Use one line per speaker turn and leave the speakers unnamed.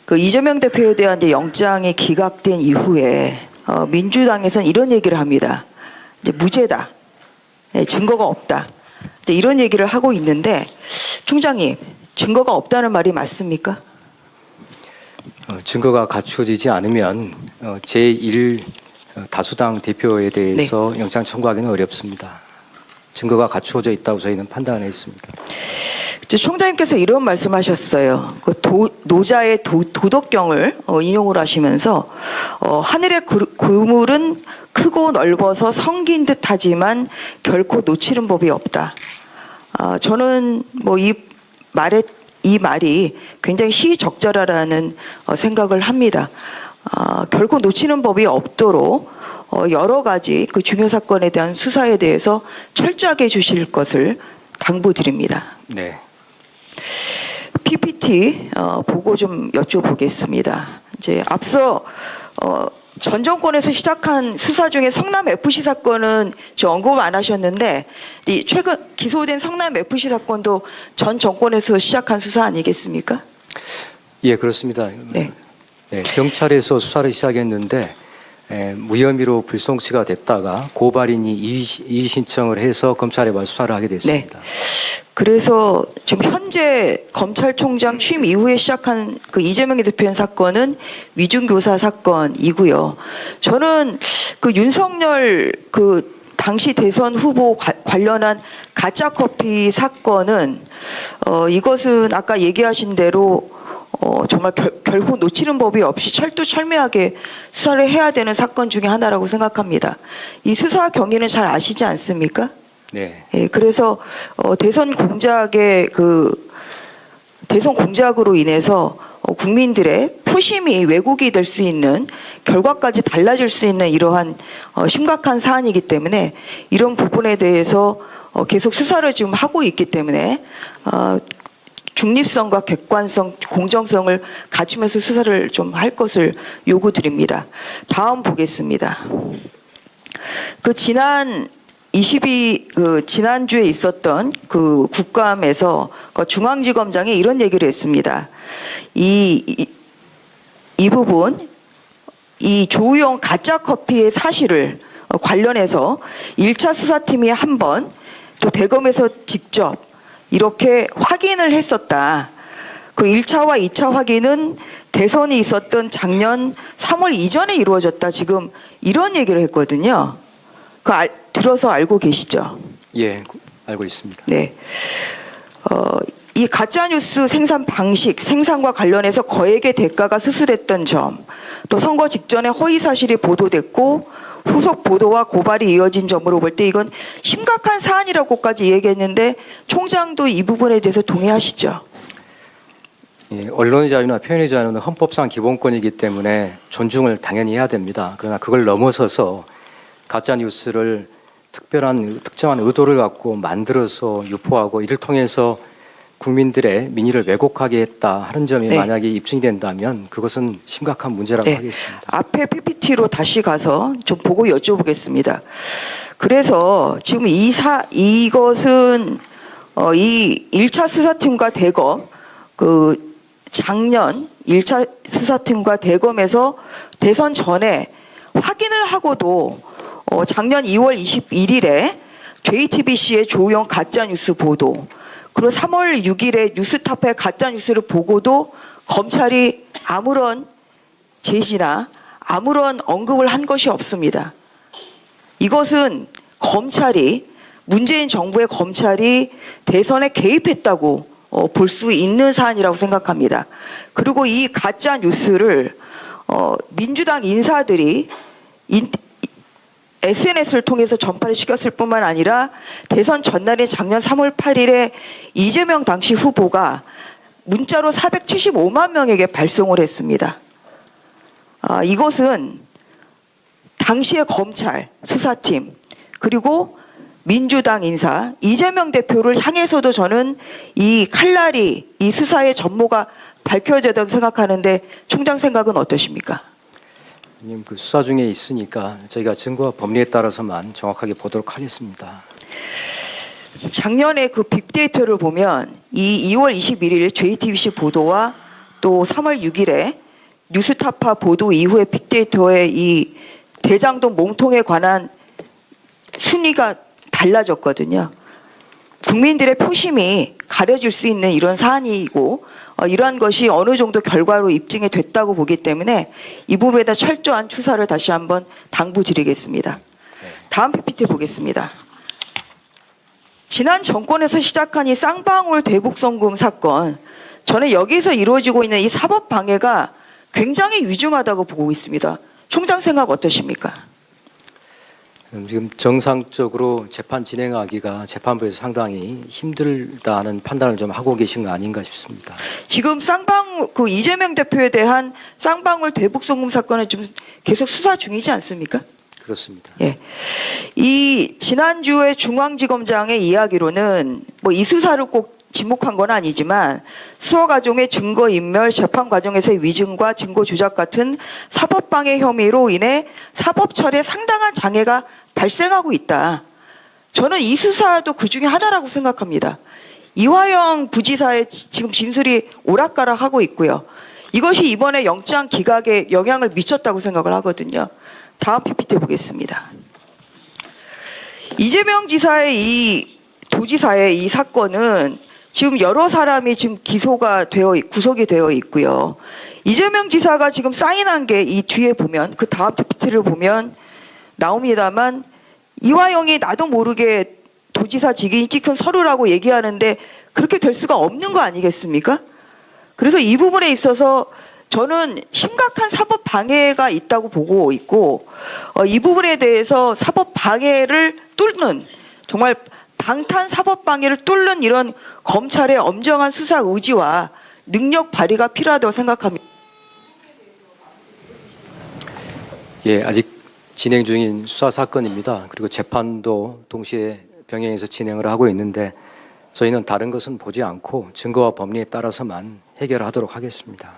그 이재명 대표에 대한 이제 영장이 기각된 이후에 민주당에서는 이런 얘기를 합니다. 이제 무죄다. 증거가 없다. 이제 이런 얘기를 하고 있는데 총장님, 증거가 없다는 말이 맞습니까?
증거가 갖춰지지 않으면 제1 다수당 대표에 대해서
네.
영장 청구하기는 어렵습니다. 증거가 갖추어져 있다고 저희는 판단했습니다.
총장님께서 이런 말씀하셨어요. 그 노자의 도덕경을 인용을 하시면서 하늘의 그물은 크고 넓어서 성긴 듯하지만 결코 놓치는 법이 없다. 저는 뭐 이 말이 굉장히 시적절하다는 생각을 합니다. 결코 놓치는 법이 없도록 여러 가지 그 중요 사건에 대한 수사에 대해서 철저하게 해주실 것을 당부드립니다.
네.
PPT 보고 좀 여쭤보겠습니다. 이제 앞서 전 정권에서 시작한 수사 중에 성남 FC 사건은 언급 안 하셨는데 이 최근 기소된 성남 FC 사건도 전 정권에서 시작한 수사 아니겠습니까?
예, 그렇습니다.
네.
네, 경찰에서 수사를 시작했는데 무혐의로 불송치가 됐다가 고발인이 이의 신청을 해서 검찰에 수사를 하게 됐습니다.
네. 그래서 지금 현재 검찰총장 취임 이후에 시작한 그 이재명 대표의 사건은 위중교사 사건이고요. 저는 그 윤석열 그 당시 대선 후보 관련한 가짜 커피 사건은 이것은 아까 얘기하신 대로 정말 결코 놓치는 법이 없이 철두철미하게 수사를 해야 되는 사건 중에 하나라고 생각합니다. 이 수사 경위는 잘 아시지 않습니까?
네.
예, 그래서 대선 공작의 대선 공작으로 인해서 국민들의 표심이 왜곡이 될 수 있는 결과까지 달라질 수 있는 이러한 심각한 사안이기 때문에 이런 부분에 대해서 계속 수사를 지금 하고 있기 때문에 중립성과 객관성, 공정성을 갖추면서 수사를 좀 할 것을 요구드립니다. 다음 보겠습니다. 지난주에 있었던 그 국감에서 중앙지검장이 이런 얘기를 했습니다. 이 부분, 이 조우영 가짜 커피의 사실을 관련해서 1차 수사팀이 한 번, 또 대검에서 직접 이렇게 확인을 했었다. 그 1차와 2차 확인은 대선이 있었던 작년 3월 이전에 이루어졌다. 지금 이런 얘기를 했거든요. 들어서 알고 계시죠?
예, 알고 있습니다.
네. 이 가짜뉴스 생산 방식, 생산과 관련해서 거액의 대가가 수수됐던 점, 또 선거 직전에 허위 사실이 보도됐고 후속 보도와 고발이 이어진 점으로 볼 때 이건 심각한 사안이라고까지 얘기했는데 총장도 이 부분에 대해서 동의하시죠?
예, 언론의 자유나 표현의 자유는 헌법상 기본권이기 때문에 존중을 당연히 해야 됩니다. 그러나 그걸 넘어서서 가짜 뉴스를 특정한 의도를 갖고 만들어서 유포하고 이를 통해서 국민들의 민의를 왜곡하게 했다 하는 점이 만약에 입증이 된다면 그것은 심각한 문제라고 하겠습니다.
앞에 PPT로 다시 가서 좀 보고 여쭤보겠습니다. 그래서 지금 이것은 이 1차 수사팀과 대검 작년 1차 수사팀과 대검에서 대선 전에 확인을 하고도 작년 2월 21일에 JTBC의 조우영 가짜뉴스 보도, 그리고 3월 6일에 뉴스타파의 가짜뉴스를 보고도 검찰이 아무런 제시나 아무런 언급을 한 것이 없습니다. 이것은 문재인 정부의 검찰이 대선에 개입했다고 볼 수 있는 사안이라고 생각합니다. 그리고 이 가짜뉴스를 민주당 인사들이 SNS를 통해서 전파를 시켰을 뿐만 아니라 대선 전날인 작년 3월 8일에 이재명 당시 후보가 문자로 475만 명에게 발송을 했습니다. 이것은 당시의 검찰 수사팀 그리고 민주당 인사 이재명 대표를 향해서도 저는 이 칼날이 이 수사의 전모가 밝혀져야 된다고 생각하는데 총장 생각은 어떠십니까?
그 수사 중에 있으니까 저희가 증거와 법리에 따라서만 정확하게 보도록 하겠습니다.
작년에 그 빅데이터를 보면 이 2월 21일 JTBC 보도와 또 3월 6일에 뉴스타파 보도 이후에 빅데이터의 이 대장동 몸통에 관한 순위가 달라졌거든요. 국민들의 표심이 가려질 수 있는 이런 사안이고 이러한 것이 어느 정도 결과로 입증이 됐다고 보기 때문에 이 부분에 대한 철저한 추사를 다시 한번 당부드리겠습니다. 다음 PPT 보겠습니다. 지난 정권에서 시작한 이 쌍방울 대북송금 사건, 저는 여기서 이루어지고 있는 이 사법 방해가 굉장히 위중하다고 보고 있습니다. 총장 생각 어떠십니까?
지금 정상적으로 재판 진행하기가 재판부에서 상당히 힘들다는 판단을 좀 하고 계신 거 아닌가 싶습니다.
지금 그 이재명 대표에 대한 쌍방울 대북송금 사건은 좀 계속 수사 중이지 않습니까?
그렇습니다.
예. 이 지난주에 중앙지검장의 이야기로는 뭐 이 수사를 꼭 지목한 건 아니지만 수사 과정의 증거 인멸, 재판 과정에서의 위증과 증거 조작 같은 사법 방해 혐의로 인해 사법 처리에 상당한 장애가 발생하고 있다. 저는 이 수사도 그 중에 하나라고 생각합니다. 이화영 부지사의 지금 진술이 오락가락하고 있고요. 이것이 이번에 영장 기각에 영향을 미쳤다고 생각을 하거든요. 다음 PPT 보겠습니다. 이재명 지사의 이 도지사의 이 사건은 지금 여러 사람이 지금 구속이 되어 있고요. 이재명 지사가 지금 사인한 게 이 뒤에 보면 그 다음 PPT를 보면 나옵니다만 이화영이 나도 모르게 도지사 직인이 찍힌 서류라고 얘기하는데 그렇게 될 수가 없는 거 아니겠습니까? 그래서 이 부분에 있어서 저는 심각한 사법 방해가 있다고 보고 있고 이 부분에 대해서 사법 방해를 뚫는 정말 방탄 사법 방해를 뚫는 이런 검찰의 엄정한 수사 의지와 능력 발휘가 필요하다고 생각합니다.
예, 아직 진행 중인 수사 사건입니다. 그리고 재판도 동시에 병행해서 진행을 하고 있는데 저희는 다른 것은 보지 않고 증거와 법리에 따라서만 해결하도록 하겠습니다.